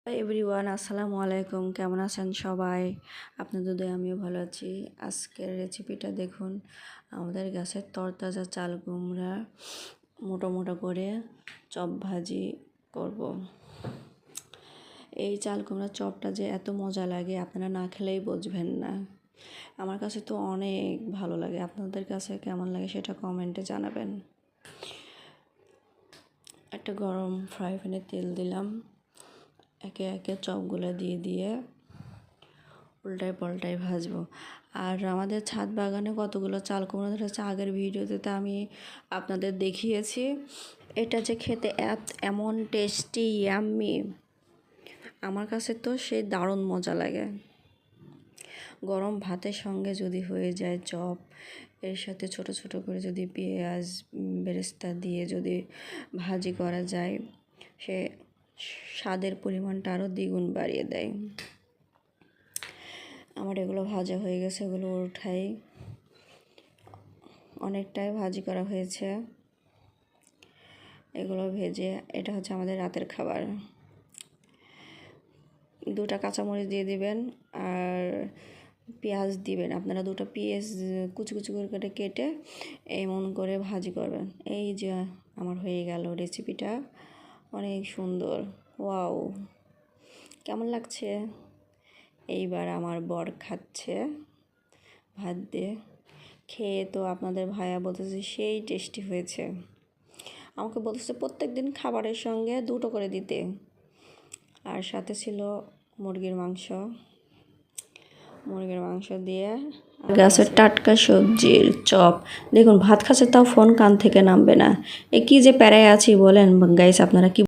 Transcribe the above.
Hi everyone, আসসালামু আলাইকুম। কেমন আছেন সবাই? আপনাদের দয়ে আমিও ভালো আছি। আজকের রেসিপিটা দেখুন। আমাদের গাছের তরতাজা চাল কুমড়া মোটা মোটা করে চপ ভাজি করব। এই চাল কুমড়ার চপটা যে এত মজা লাগে আপনারা না খেলেই বুঝবেন না। আমার কাছে তো অনেক ভালো লাগে। আপনাদের কাছে কেমন লাগে সেটা কমেন্টে জানাবেন। একটা গরম ফ্রাই প্যানে তেল দিলাম, একে একে চপগুলো দিয়ে উল্টায় পাল্টায় ভাজবো। আর আমাদের ছাদ বাগানে কতগুলো চাল কুমড়ো ধরেছে, আগের ভিডিওতে আমি আপনাদের দেখিয়েছি। এটা যে খেতে এমন টেস্টি ইয়াম্মি, আমার কাছে তো সেই দারুণ মজা লাগে। গরম ভাতের সঙ্গে যদি হয়ে যায় চপ, এর সাথে ছোট ছোট করে যদি পেঁয়াজ বেরেস্তা দিয়ে যদি ভাজি করা যায়, সে স্বাদের পরিমাণটা আরও দ্বিগুণ বাড়িয়ে দেয়। আমার এগুলো ভাজা হয়ে গেছে, এগুলো উঠাই। অনেকটাই ভাজি করা হয়েছে এগুলো ভেজে। এটা হচ্ছে আমাদের রাতের খাবার। 2টা কাঁচামরিচ দিয়ে দিবেন আর পেঁয়াজ দিবেন। আপনারা 2টা পেঁয়াজ কুচি কুচি করে কেটে এমন করে ভাজি করবেন। এই যে আমার হয়ে গেল রেসিপিটা, অনেক সুন্দর। ওয়াও, কেমন লাগছে? এইবার আমার বর খাচ্ছে ভাত দিয়ে। খেয়ে তো আপনাদের ভাইয়া বলতেছে সেই টেস্টি হয়েছে। আমাকে বলতেছে প্রত্যেক দিন খাবারের সঙ্গে 2টো করে দিতে। আর সাথে ছিল মুরগির মাংস দিয়ে গাছের টাটকা সবজির চপ। দেখুন ভাত খাচ্ছে তাও ফোন কান থেকে নামবে না। এ কী যে প্যারায় আছি বলেন গাইস, আপনারা কি